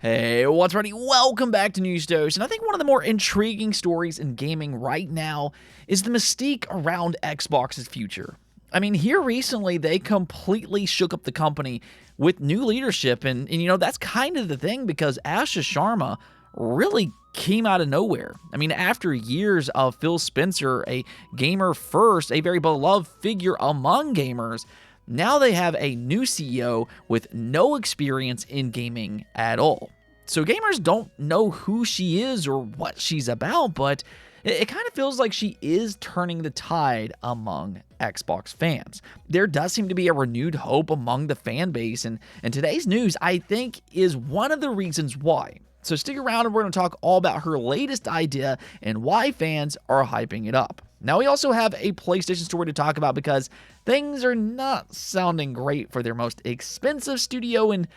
Hey, what's ready? Welcome back to News Dose, and I think one of the more intriguing stories in gaming right now is the mystique around Xbox's future. I mean, here recently, they completely shook up the company with new leadership, and that's kind of the thing because Ashish Sharma really came out of nowhere. I mean, after years of Phil Spencer, a gamer first, a very beloved figure among gamers, now they have a new CEO with no experience in gaming at all. So gamers don't know who she is or what she's about, but it kind of feels like she is turning the tide among Xbox fans. There does seem to be a renewed hope among the fan base, and today's news, I think, is one of the reasons why. So stick around and we're going to talk all about her latest idea and why fans are hyping it up. Now, we also have a PlayStation story to talk about because things are not sounding great for their most expensive studio, and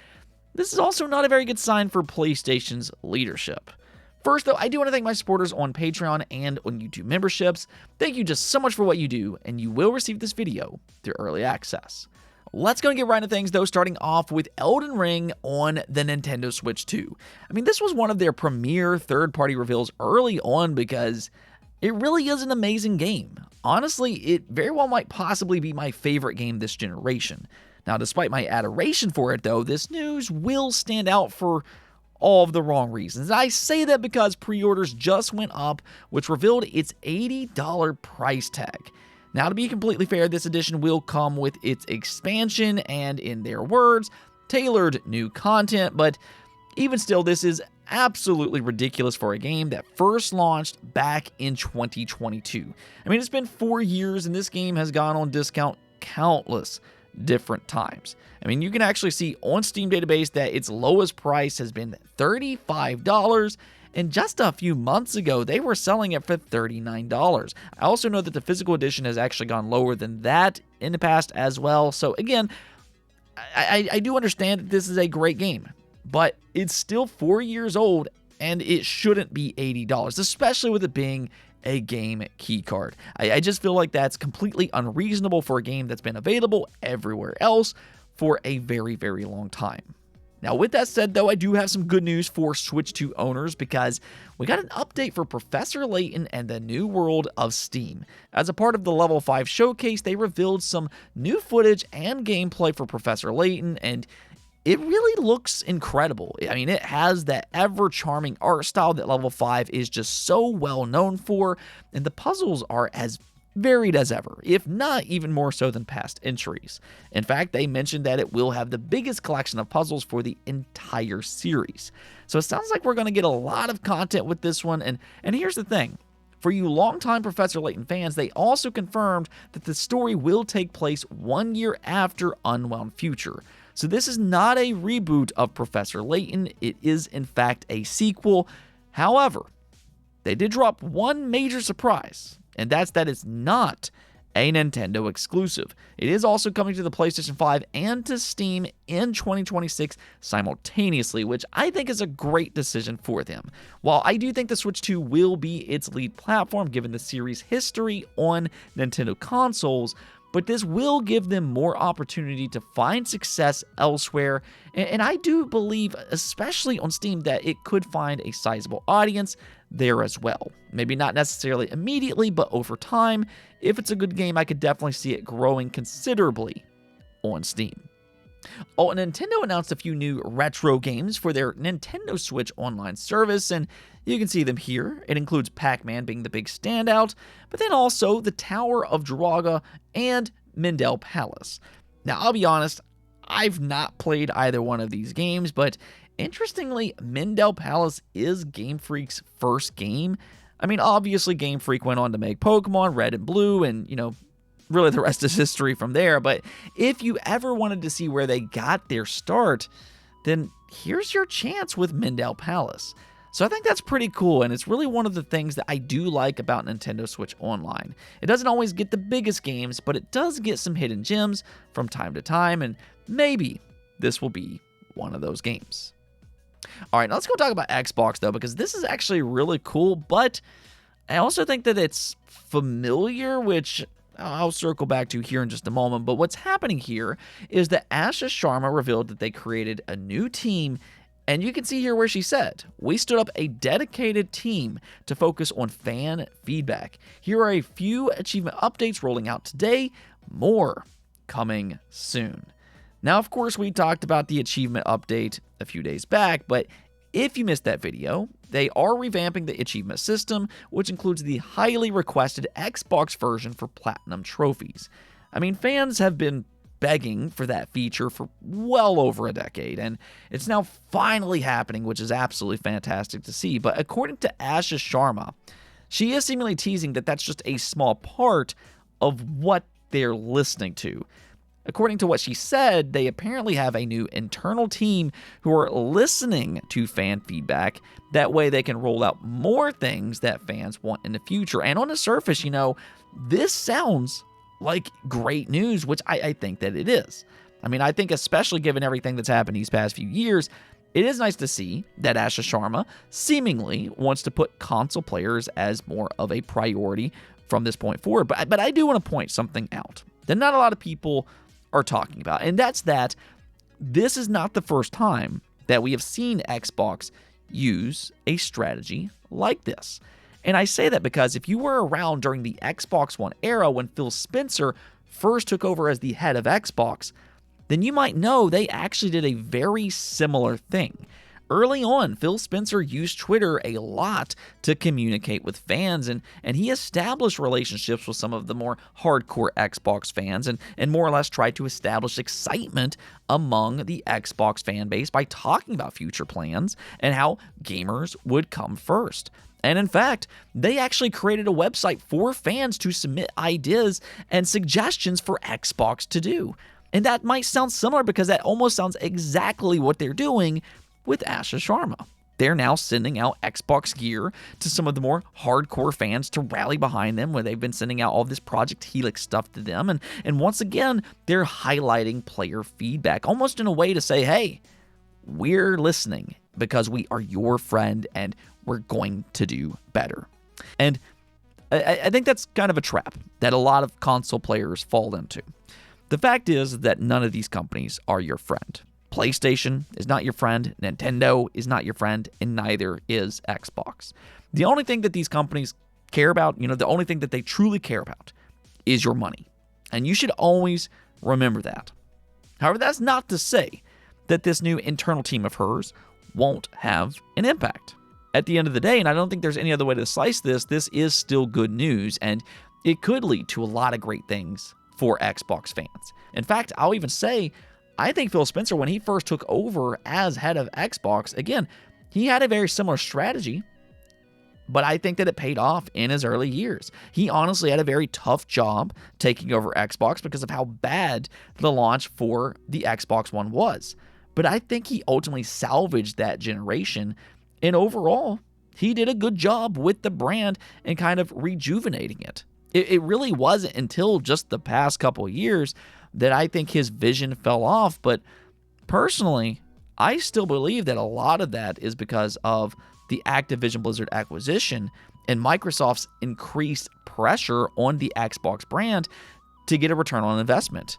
this is also not a very good sign for PlayStation's leadership. First, though, I do want to thank my supporters on Patreon and on YouTube memberships. Thank you just so much for what you do, and you will receive this video through early access. Let's go and get right into things, though, starting off with Elden Ring on the Nintendo Switch 2. I mean, this was one of their premier third-party reveals early on because it really is an amazing game. Honestly, it very well might possibly be my favorite game this generation. Now, despite my adoration for it, though, this news will stand out for all of the wrong reasons. I say that because pre-orders just went up, which revealed its $80 price tag. Now, to be completely fair, this edition will come with its expansion and, in their words, tailored new content, but even still, this is absolutely ridiculous for a game that first launched back in 2022. I mean, it's been 4 years, and this game has gone on discount countless different times. I mean, you can actually see on Steam database that its lowest price has been $35, and just a few months ago, they were selling it for $39. I also know that the physical edition has actually gone lower than that in the past as well. So again, I do understand that this is a great game, but it's still 4 years old, and it shouldn't be $80, especially with it being a game keycard. I just feel like that's completely unreasonable for a game that's been available everywhere else for a very, very long time. Now, with that said, though, I do have some good news for Switch 2 owners because we got an update for Professor Layton and the New World of Steam. As a part of the Level 5 showcase, they revealed some new footage and gameplay for Professor Layton, and it really looks incredible. I mean, it has that ever-charming art style that Level 5 is just so well known for, and the puzzles are as varied as ever, if not even more so than past entries. In fact, they mentioned that it will have the biggest collection of puzzles for the entire series. So it sounds like we're going to get a lot of content with this one, and here's the thing. For you longtime Professor Layton fans, they also confirmed that the story will take place 1 year after Unwound Future. So this is not a reboot of Professor Layton, it is in fact a sequel. However, they did drop one major surprise, and that's that it's not a Nintendo exclusive. It is also coming to the PlayStation 5 and to Steam in 2026 simultaneously, which I think is a great decision for them. While I do think the Switch 2 will be its lead platform given the series' history on Nintendo consoles, but this will give them more opportunity to find success elsewhere, and I do believe, especially on Steam, that it could find a sizable audience there as well. Maybe not necessarily immediately, but over time, if it's a good game, I could definitely see it growing considerably on Steam. Oh, and Nintendo announced a few new retro games for their Nintendo Switch online service, and you can see them here. It includes Pac-Man being the big standout, but then also the Tower of Draga and Mindell Palace. Now, I'll be honest, I've not played either one of these games, but interestingly, Mindell Palace is Game Freak's first game. I mean, obviously, Game Freak went on to make Pokemon Red and Blue, and, really the rest is history from there. But if you ever wanted to see where they got their start, then here's your chance with Mindell Palace. So I think that's pretty cool, and it's really one of the things that I do like about Nintendo Switch Online. It doesn't always get the biggest games, but it does get some hidden gems from time to time, and maybe this will be one of those games. All right, now let's go talk about Xbox, though, because this is actually really cool, but I also think that it's familiar, which I'll circle back to here in just a moment. But what's happening here is that Ashish Sharma revealed that they created a new team And you can see here where she said, "We stood up a dedicated team to focus on fan feedback. Here are a few achievement updates rolling out today, more coming soon." Now, of course, we talked about the achievement update a few days back, but if you missed that video, they are revamping the achievement system, which includes the highly requested Xbox version for Platinum trophies. I mean, fans have been begging for that feature for well over a decade, and it's now finally happening, which is absolutely fantastic to see. But according to Asha Sharma, she is seemingly teasing that that's just a small part of what they're listening to. According to what she said, they apparently have a new internal team who are listening to fan feedback. That way they can roll out more things that fans want in the future. And on the surface, this sounds like great news, which I think that it is. I mean, I think especially given everything that's happened these past few years, it is nice to see that Asha Sharma seemingly wants to put console players as more of a priority from this point forward. But I do want to point something out that not a lot of people are talking about, and that's that this is not the first time that we have seen Xbox use a strategy like this. And I say that because if you were around during the Xbox One era when Phil Spencer first took over as the head of Xbox, then you might know they actually did a very similar thing. Early on, Phil Spencer used Twitter a lot to communicate with fans, and he established relationships with some of the more hardcore Xbox fans and more or less tried to establish excitement among the Xbox fan base by talking about future plans and how gamers would come first. And in fact, they actually created a website for fans to submit ideas and suggestions for Xbox to do. And that might sound similar because that almost sounds exactly what they're doing with Asha Sharma. They're now sending out Xbox gear to some of the more hardcore fans to rally behind them, where they've been sending out all this Project Helix stuff to them. And once again, they're highlighting player feedback, almost in a way to say, hey, we're listening because we are your friend and we're going to do better. And I think that's kind of a trap that a lot of console players fall into. The fact is that none of these companies are your friend. PlayStation is not your friend, Nintendo is not your friend, and neither is Xbox. The only thing that these companies care about, the only thing that they truly care about is your money. And you should always remember that. However, that's not to say that this new internal team of hers won't have an impact. At the end of the day, and I don't think there's any other way to slice this, this is still good news, and it could lead to a lot of great things for Xbox fans. In fact, I'll even say, I think Phil Spencer, when he first took over as head of Xbox, again, he had a very similar strategy, but I think that it paid off in his early years. He honestly had a very tough job taking over Xbox because of how bad the launch for the Xbox One was. But I think he ultimately salvaged that generation, and overall, he did a good job with the brand and kind of rejuvenating it. It really wasn't until just the past couple of years that I think his vision fell off. But personally, I still believe that a lot of that is because of the Activision Blizzard acquisition and Microsoft's increased pressure on the Xbox brand to get a return on investment.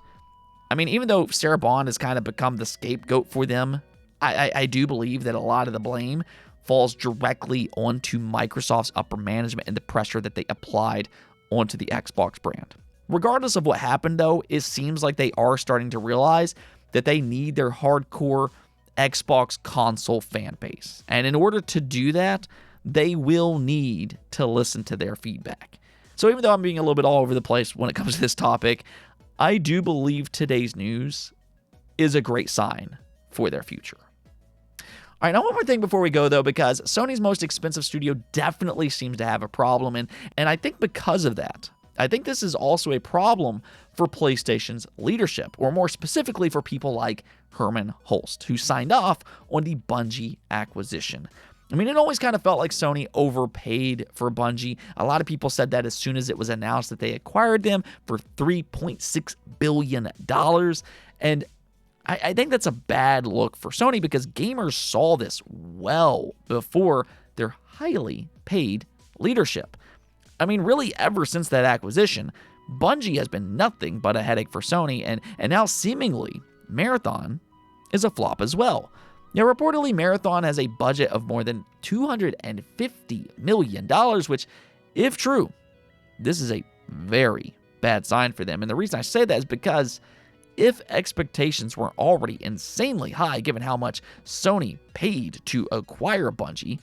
I mean, even though Sarah Bond has kind of become the scapegoat for them, I do believe that a lot of the blame falls directly onto Microsoft's upper management and the pressure that they applied onto the Xbox brand. Regardless of what happened, though, it seems like they are starting to realize that they need their hardcore Xbox console fan base. And in order to do that, they will need to listen to their feedback. So even though I'm being a little bit all over the place when it comes to this topic, I do believe today's news is a great sign for their future. All right, now one more thing before we go, though, because Sony's most expensive studio definitely seems to have a problem, and I think because of that, I think this is also a problem for PlayStation's leadership, or more specifically for people like Herman Hulst, who signed off on the Bungie acquisition. I mean, it always kind of felt like Sony overpaid for Bungie. A lot of people said that as soon as it was announced that they acquired them for $3.6 billion, and I think that's a bad look for Sony because gamers saw this well before their highly paid leadership. I mean, really, ever since that acquisition, Bungie has been nothing but a headache for Sony, and now seemingly Marathon is a flop as well. Now, reportedly, Marathon has a budget of more than $250 million, which, if true, this is a very bad sign for them. And the reason I say that is because if expectations were already insanely high given how much Sony paid to acquire Bungie,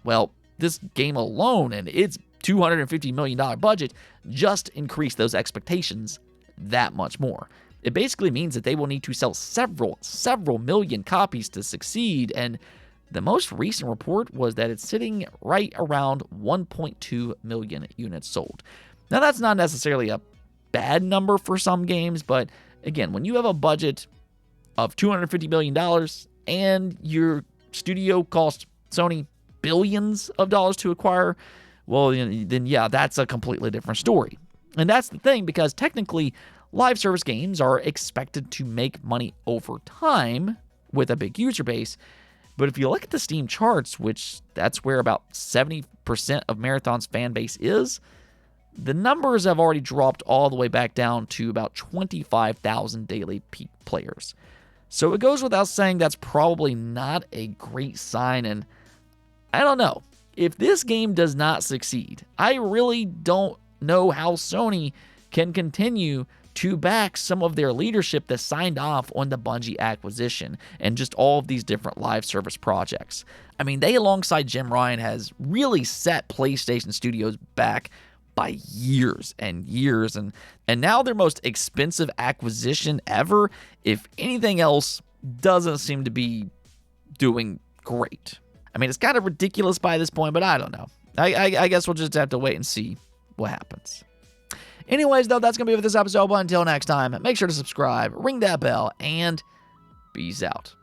well, this game alone and its $250 million budget just increased those expectations that much more. It basically means that they will need to sell several million copies to succeed, and the most recent report was that it's sitting right around 1.2 million units sold. Now, that's not necessarily a bad number for some games, but again, when you have a budget of $250 million and your studio cost Sony billions of dollars to acquire, well, then yeah, that's a completely different story. And that's the thing, because technically, live service games are expected to make money over time with a big user base. But if you look at the Steam charts, which that's where about 70% of Marathon's fan base is, the numbers have already dropped all the way back down to about 25,000 daily peak players. So it goes without saying that's probably not a great sign, and I don't know. If this game does not succeed, I really don't know how Sony can continue to back some of their leadership that signed off on the Bungie acquisition and just all of these different live service projects. I mean, they, alongside Jim Ryan, has really set PlayStation Studios back by years and years, and now their most expensive acquisition ever, if anything else, doesn't seem to be doing great. I mean, it's kind of ridiculous by this point, but I don't know. I guess we'll just have to wait and see what happens. Anyways, though, that's going to be it for this episode. But until next time, make sure to subscribe, ring that bell, and peace out.